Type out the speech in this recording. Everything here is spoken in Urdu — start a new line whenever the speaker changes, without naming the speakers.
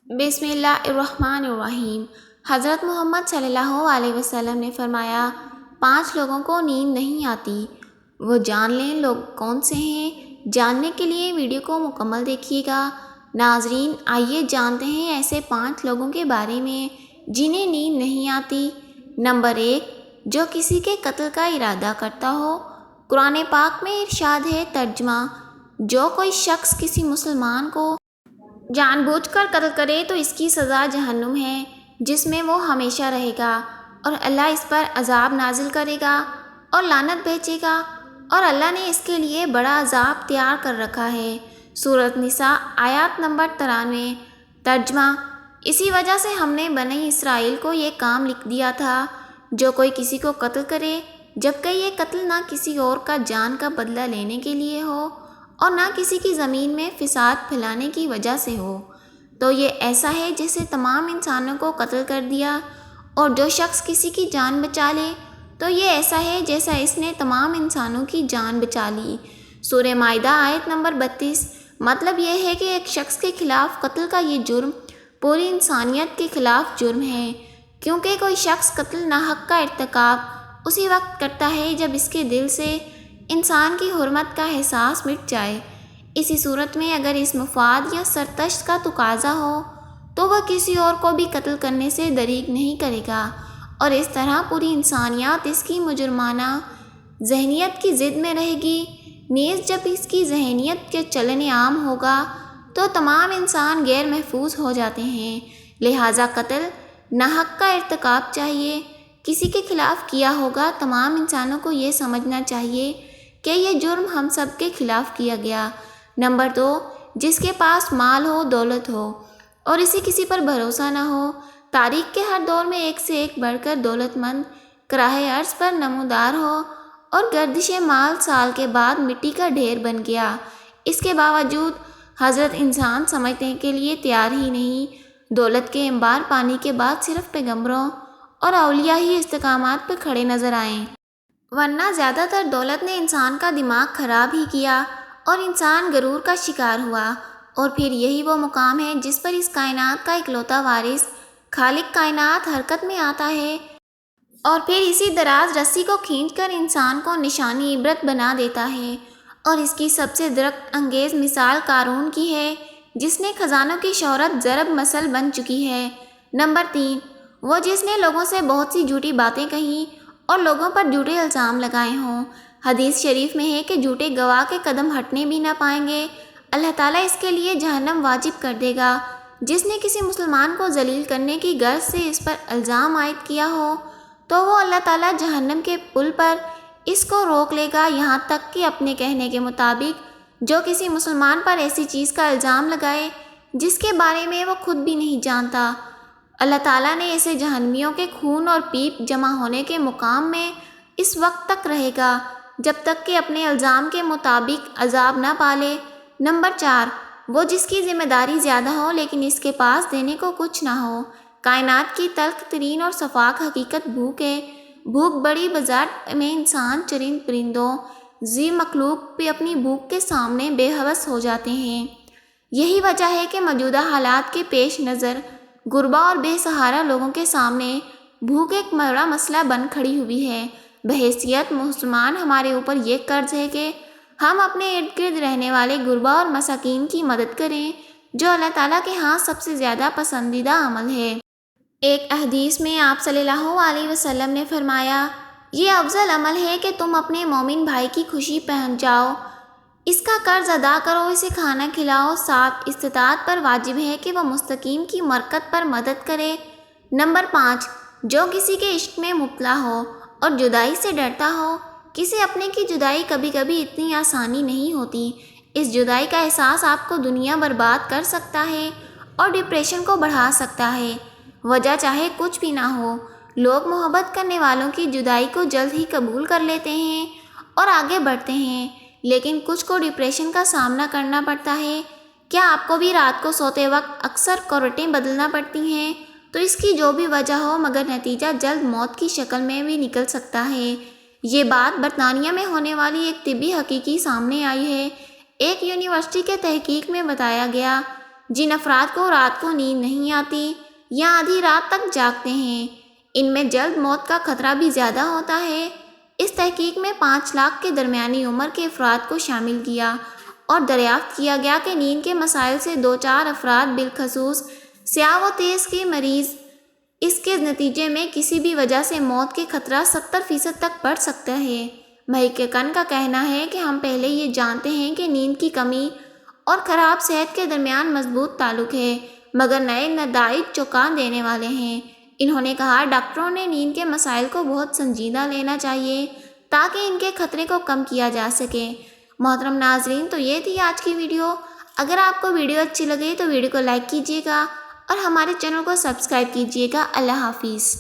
بسم اللہ الرحمن الرحیم۔ حضرت محمد صلی اللہ علیہ وسلم نے فرمایا 5 لوگوں کو نیند نہیں آتی، وہ جان لیں لوگ کون سے ہیں۔ جاننے کے لیے ویڈیو کو مکمل دیکھیے گا۔ ناظرین، آئیے جانتے ہیں ایسے 5 لوگوں کے بارے میں جنہیں نیند نہیں آتی۔ نمبر 1، جو کسی کے قتل کا ارادہ کرتا ہو۔ قرآن پاک میں ارشاد ہے، ترجمہ: جو کوئی شخص کسی مسلمان کو جان بوجھ کر قتل کرے تو اس کی سزا جہنم ہے، جس میں وہ ہمیشہ رہے گا، اور اللہ اس پر عذاب نازل کرے گا اور لعنت بھیجے گا، اور اللہ نے اس کے لیے بڑا عذاب تیار کر رکھا ہے۔ سورۃ نساء آیات نمبر 93۔ ترجمہ: اسی وجہ سے ہم نے بنی اسرائیل کو یہ کام لکھ دیا تھا، جو کوئی کسی کو قتل کرے، جبکہ یہ قتل نہ کسی اور کا جان کا بدلہ لینے کے لیے ہو اور نہ کسی کی زمین میں فساد پھیلانے کی وجہ سے ہو، تو یہ ایسا ہے جیسے تمام انسانوں کو قتل کر دیا، اور جو شخص کسی کی جان بچا لے تو یہ ایسا ہے جیسا اس نے تمام انسانوں کی جان بچا لی۔ سورہ مائدہ آیت نمبر 32۔ مطلب یہ ہے کہ ایک شخص کے خلاف قتل کا یہ جرم پوری انسانیت کے خلاف جرم ہے، کیونکہ کوئی شخص قتل ناحق کا ارتکاب اسی وقت کرتا ہے جب اس کے دل سے انسان کی حرمت کا احساس مٹ جائے۔ اسی صورت میں اگر اس مفاد یا سرتشت کا تقاضا ہو تو وہ کسی اور کو بھی قتل کرنے سے دریغ نہیں کرے گا، اور اس طرح پوری انسانیت اس کی مجرمانہ ذہنیت کی زد میں رہے گی۔ نیز جب اس کی ذہنیت کے چلن عام ہوگا تو تمام انسان غیر محفوظ ہو جاتے ہیں، لہٰذا قتل ناحق کا ارتکاب چاہیے کسی کے خلاف کیا ہوگا۔ تمام انسانوں کو یہ سمجھنا چاہیے کہ یہ جرم ہم سب کے خلاف کیا گیا۔ نمبر 2، جس کے پاس مال ہو، دولت ہو اور اسے کسی پر بھروسہ نہ ہو۔ تاریخ کے ہر دور میں ایک سے ایک بڑھ کر دولت مند کراہ ارض پر نمودار ہو، اور گردش مال سال کے بعد مٹی کا ڈھیر بن گیا۔ اس کے باوجود حضرت انسان سمجھنے کے لیے تیار ہی نہیں۔ دولت کے انبار پانی کے بعد صرف پیغمبروں اور اولیاء ہی استقامات پہ کھڑے نظر آئیں، ورنہ زیادہ تر دولت نے انسان کا دماغ خراب ہی کیا اور انسان غرور کا شکار ہوا۔ اور پھر یہی وہ مقام ہے جس پر اس کائنات کا اکلوتا وارث خالق کائنات حرکت میں آتا ہے، اور پھر اسی دراز رسی کو کھینچ کر انسان کو نشانی عبرت بنا دیتا ہے۔ اور اس کی سب سے درد انگیز مثال قارون کی ہے، جس نے خزانوں کی شہرت ضرب مثل بن چکی ہے۔ نمبر 3، وہ جس نے لوگوں سے بہت سی جھوٹی باتیں کہیں اور لوگوں پر جھوٹے الزام لگائے ہوں۔ حدیث شریف میں ہے کہ جھوٹے گواہ کے قدم ہٹنے بھی نہ پائیں گے، اللہ تعالیٰ اس کے لیے جہنم واجب کر دے گا۔ جس نے کسی مسلمان کو ذلیل کرنے کی غرض سے اس پر الزام عائد کیا ہو تو وہ اللہ تعالیٰ جہنم کے پل پر اس کو روک لے گا، یہاں تک کہ اپنے کہنے کے مطابق جو کسی مسلمان پر ایسی چیز کا الزام لگائے جس کے بارے میں وہ خود بھی نہیں جانتا، اللہ تعالیٰ نے اسے جہنمیوں کے خون اور پیپ جمع ہونے کے مقام میں اس وقت تک رہے گا جب تک کہ اپنے الزام کے مطابق عذاب نہ پالے۔ نمبر 4، وہ جس کی ذمہ داری زیادہ ہو لیکن اس کے پاس دینے کو کچھ نہ ہو۔ کائنات کی تلخ ترین اور شفاف حقیقت بھوک ہے۔ بھوک بڑی بازار میں انسان، چرند پرندوں، ذی مخلوق بھی اپنی بھوک کے سامنے بے حوث ہو جاتے ہیں۔ یہی وجہ ہے کہ موجودہ حالات کے پیش نظر غربا اور بے سہارا لوگوں کے سامنے بھوک ایک بڑا مسئلہ بن کھڑی ہوئی ہے۔ بحیثیت مسلمان ہمارے اوپر یہ قرض ہے کہ ہم اپنے ارد گرد رہنے والے غربا اور مساکین کی مدد کریں، جو اللہ تعالیٰ کے ہاں سب سے زیادہ پسندیدہ عمل ہے۔ ایک حدیث میں آپ صلی اللہ علیہ وسلم نے فرمایا، یہ افضل عمل ہے کہ تم اپنے مومن بھائی کی خوشی پہنچاؤ، اس کا قرض ادا کرو، اسے کھانا کھلاؤ، ساتھ استطاعت پر واجب ہے کہ وہ مستقیم کی مرکت پر مدد کرے۔ نمبر 5، جو کسی کے عشق میں مبتلا ہو اور جدائی سے ڈرتا ہو۔ کسی اپنے کی جدائی کبھی کبھی اتنی آسانی نہیں ہوتی۔ اس جدائی کا احساس آپ کو دنیا برباد کر سکتا ہے اور ڈپریشن کو بڑھا سکتا ہے، وجہ چاہے کچھ بھی نہ ہو۔ لوگ محبت کرنے والوں کی جدائی کو جلد ہی قبول کر لیتے ہیں اور آگے بڑھتے ہیں، لیکن کچھ کو ڈپریشن کا سامنا کرنا پڑتا ہے۔ کیا آپ کو بھی رات کو سوتے وقت اکثر کروٹیں بدلنا پڑتی ہیں؟ تو اس کی جو بھی وجہ ہو، مگر نتیجہ جلد موت کی شکل میں بھی نکل سکتا ہے۔ یہ بات برطانیہ میں ہونے والی ایک طبی حقیقی سامنے آئی ہے۔ ایک یونیورسٹی کے تحقیق میں بتایا گیا جن افراد کو رات کو نیند نہیں آتی یا آدھی رات تک جاگتے ہیں، ان میں جلد موت کا خطرہ بھی زیادہ ہوتا ہے۔ اس تحقیق میں 5 لاکھ کے درمیانی عمر کے افراد کو شامل کیا اور دریافت کیا گیا کہ نیند کے مسائل سے 2-4 افراد بالخصوص سیاہ و تیز کے مریض، اس کے نتیجے میں کسی بھی وجہ سے موت کے خطرہ 70% تک بڑھ سکتا ہے۔ محققین کا کہنا ہے کہ ہم پہلے یہ جانتے ہیں کہ نیند کی کمی اور خراب صحت کے درمیان مضبوط تعلق ہے، مگر نئے نتائج چونکا دینے والے ہیں۔ انہوں نے کہا ڈاکٹروں نے نیند کے مسائل کو بہت سنجیدہ لینا چاہیے تاکہ ان کے خطرے کو کم کیا جا سکے۔ محترم ناظرین، تو یہ تھی آج کی ویڈیو۔ اگر آپ کو ویڈیو اچھی لگے تو ویڈیو کو لائک کیجیے گا اور ہمارے چینل کو سبسکرائب کیجیے گا۔ اللہ حافظ۔